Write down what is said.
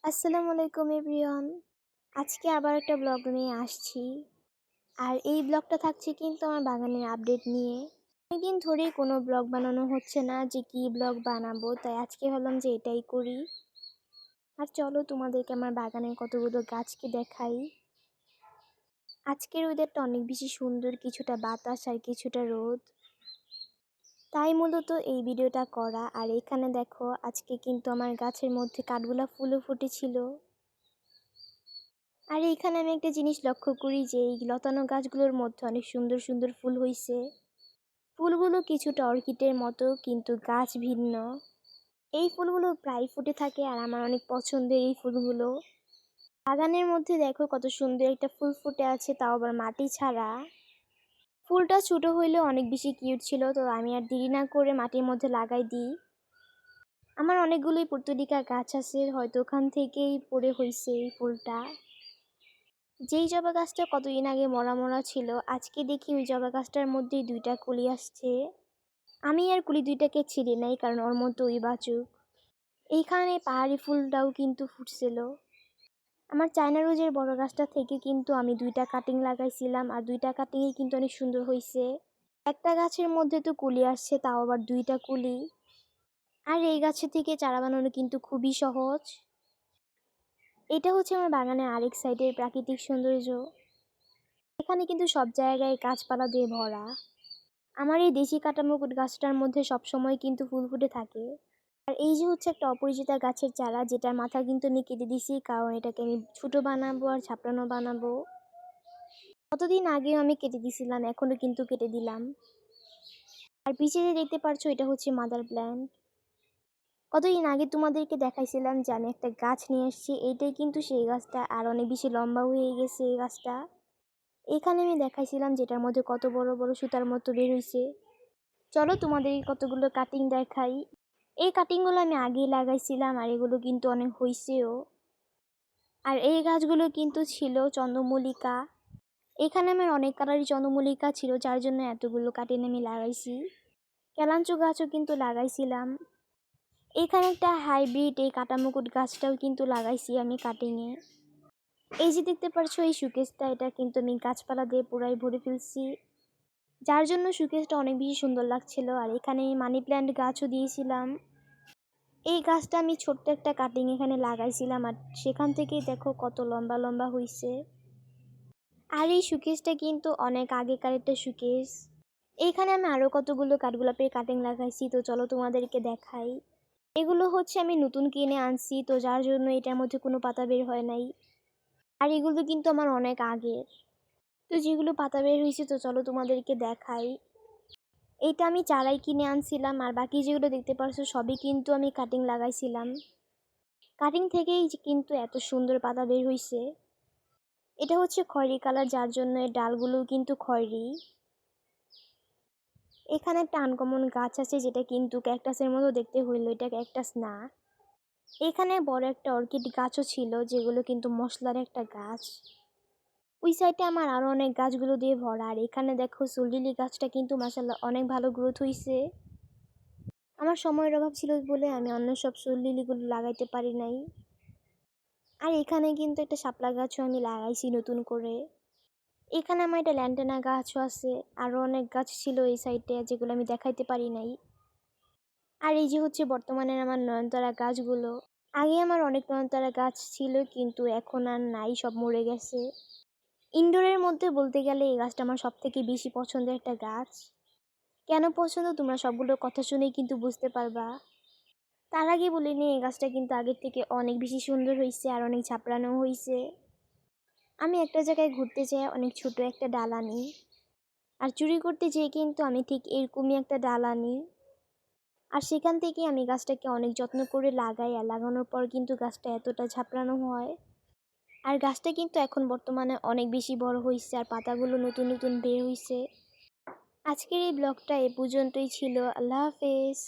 আসসালামু আলাইকুম এভরিওয়ান। আজকে আবার একটা ব্লগ নিয়ে আসছি। আর এই ব্লগটা থাকছে কিন্তু আমার বাগানের আপডেট নিয়ে। অনেকদিন ধরেই কোনো ব্লগ বানানো হচ্ছে না যে কি ব্লগ বানাবো, তাই আজকে ভাবলাম যে এটাই করি। আর চলো তোমাদেরকে আমার বাগানের কতগুলো গাছকে দেখাই। আজকের ওয়েদারটা অনেক বেশি সুন্দর, কিছুটা বাতাস আর কিছুটা রোদ। তাই মূলত এই ভিডিওটা করা। আর এখানে দেখো আজকে কিন্তু আমার গাছের মধ্যে কাঠগোলাপ ফুলও ফুটেছিল। আর এইখানে আমি একটা জিনিস লক্ষ্য করি যে এই লতানো গাছগুলোর মধ্যে অনেক সুন্দর সুন্দর ফুল হইছে। ফুলগুলো কিছুটা অর্কিডের মতো কিন্তু গাছ ভিন্ন। এই ফুলগুলো প্রায় ফুটে থাকে আর আমার অনেক পছন্দের এই ফুলগুলো। বাগানের মধ্যে দেখো কত সুন্দর একটা ফুল ফুটে আছে, তাও আবার মাটি ছাড়া। ফুলটা ছোট হইলেও অনেক বেশি কিউট ছিল, তো আমি আর দেরি না করে মাটির মধ্যে লাগাই দিই। আমার অনেকগুলোই পর্তুলিকা গাছ আছে, হয়তো ওখান থেকেই পড়ে হইছে এই ফুলটা। যেই জবা গাছটা কতদিন আগে মরা মরা ছিল, আজকে দেখি ওই জবা গাছটার মধ্যেই দুইটা কুলি আসছে। আমি আর কুলি দুইটাকে ছিঁড়ে নাই, কারণ ওর মতো ওই বাচুক। এইখানে পাহাড়ি ফুলটাও কিন্তু ফুটছিল। আমার চায়না রোজের বড় গাছটা থেকে কিন্তু আমি দুইটা কাটিং লাগাইছিলাম, আর দুইটা কাটিংই কিন্তু অনেক সুন্দর হয়েছে। একটা গাছের মধ্যে তো কুলি আসছে, তাও আবার দুইটা কুলি। আর এই গাছের থেকে চারা বানানো কিন্তু খুবই সহজ। এটা হচ্ছে আমার বাগানের আরেক সাইডের প্রাকৃতিক সৌন্দর্য। এখানে কিন্তু সব জায়গায় গাছপালা দিয়ে ভরা। আমার এই দেশি কাটামুকুট গাছটার মধ্যে সবসময় কিন্তু ফুল ফুটে থাকে। আর এই যে হচ্ছে একটা অপরিচিতা গাছের চারা, যেটার মাথা কিন্তু আমি কেটে দিছি, কারণ এটাকে আমি ছোট বানাবো আর ছাপড়ানো বানাবো। কতদিন আগেও আমি কেটে দিছিলাম, এখনো কিন্তু কেটে দিলাম। আর পিছিয়ে যে দেখতে পারছো, এটা হচ্ছে মাদার প্ল্যান্ট। কতদিন আগে তোমাদেরকে দেখাইছিলাম যে আমি একটা গাছ নিয়ে এসেছি, এইটাই কিন্তু সেই গাছটা, আর অনেক বেশি লম্বা হয়ে গেছে এই গাছটা। এখানে আমি দেখাইছিলাম যেটার মধ্যে কত বড় বড় সুতার মতো বের হয়েছে। চলো তোমাদের কতগুলো কাটিং দেখাই। এই কাটিংগুলো আমি আগেই লাগাইছিলাম, আর এগুলো কিন্তু অনেক হইছেও। আর এই গাছগুলো কিন্তু ছিল চন্দ্রমল্লিকা। এখানে আমার অনেক কালারই চন্দ্রমল্লিকা ছিল, যার জন্য এতগুলো কাটিং আমি লাগাইছি। কেলাঞ্চু গাছও কিন্তু লাগাইছিলাম। এখানে একটা হাইব্রিড এই কাটামুকুট গাছটাও কিন্তু লাগাইছি আমি কাটিংয়ে। এই যে দেখতে পাচ্ছ এই শোকেসটা, এটা কিন্তু আমি গাছপালা দিয়ে পুরাই ভরে ফেলছি, যার জন্য শোকেসটা অনেক বেশি সুন্দর লাগছিল। আর এখানে মানি প্ল্যান্ট গাছও দিয়েছিলাম। এই গাছটা আমি ছোট্ট একটা কাটিং এখানে লাগাইছিলাম, আর সেখান থেকেই দেখো কত লম্বা লম্বা হয়েছে। আর এই শোকেসটা কিন্তু অনেক আগেকার একটা শোকেস। এইখানে আমি আরও কতগুলো কাঠগোলাপের কাটিং লাগাইছি, তো চলো তোমাদেরকে দেখাই। এগুলো হচ্ছে আমি নতুন কিনে আনছি, তো যার জন্য এটার মধ্যে কোনো পাতা বের হয় নাই। আর এগুলো কিন্তু আমার অনেক আগের। তো যেগুলো পাতা বের হয়েছে, তো চলো তোমাদেরকে দেখাই। এইটা আমি চারাই কিনে আনছিলাম, আর বাকি যেগুলো দেখতে পারছো সবই কিন্তু আমি কাটিং লাগাইছিলাম। কাটিং থেকেই কিন্তু এত সুন্দর পাতা বের হয়েছে। এটা হচ্ছে খয়েরি কালার, যার জন্য এর ডালগুলো কিন্তু খয়েরি। এখানে একটা আনকমন গাছ আছে, যেটা কিন্তু ক্যাকটাসের মতো দেখতে হইলো, এটা ক্যাকটাস না। এখানে বড় একটা অর্কিড গাছও ছিল, যেগুলো কিন্তু মশলার একটা গাছ। ওই সাইডে আমার আরও অনেক গাছগুলো দিয়ে ভরা। আর এখানে দেখো সুললিলি গাছটা কিন্তু মাশাআল্লাহ অনেক ভালো গ্রোথ হয়েছে। আমার সময়ের অভাব ছিল বলে আমি অন্য সব সুললিলিগুলো লাগাইতে পারি নাই। আর এখানে কিন্তু একটা শাপলা গাছও আমি লাগাইছি নতুন করে। এখানে আমার একটা ল্যান্টানা গাছও আছে, আরও অনেক গাছ ছিল এই সাইডে, যেগুলো আমি দেখাইতে পারি নাই। আর এই যে হচ্ছে বর্তমানে আমার নয়নতারা গাছগুলো। আগে আমার অনেক নয়নতারা গাছ ছিল, কিন্তু এখন আর নাই, সব মরে গেছে। ইনডোরের মধ্যে বলতে গেলে এই গাছটা আমার সব থেকে বেশি পছন্দের একটা গাছ। কেন পছন্দ তোমরা সবগুলো কথা শুনেই কিন্তু বুঝতে পারবা। তার আগে বলে নিই, এই গাছটা কিন্তু আগের থেকে অনেক বেশি সুন্দর হয়েছে, আর অনেক ঝাপড়ানো হয়েছে। আমি একটা জায়গায় ঘুরতে যাই অনেক ছোট একটা ডাল আনি, আর চুরি করতে যেয়ে কিন্তু আমি ঠিক এরকমই একটা ডাল আনি। আর সেখান থেকে আমি গাছটাকে অনেক যত্ন করে লাগাই, আর লাগানোর পর কিন্তু গাছটা এতটা ঝাপড়ানো হয়। আর গাছটা কিন্তু এখন বর্তমানে অনেক বেশি বড় হয়েছে, আর পাতাগুলো নতুন নতুন বের হয়েছে। আজকের এই ব্লগটা এ পর্যন্তই ছিল। আল্লাহ হাফেজ।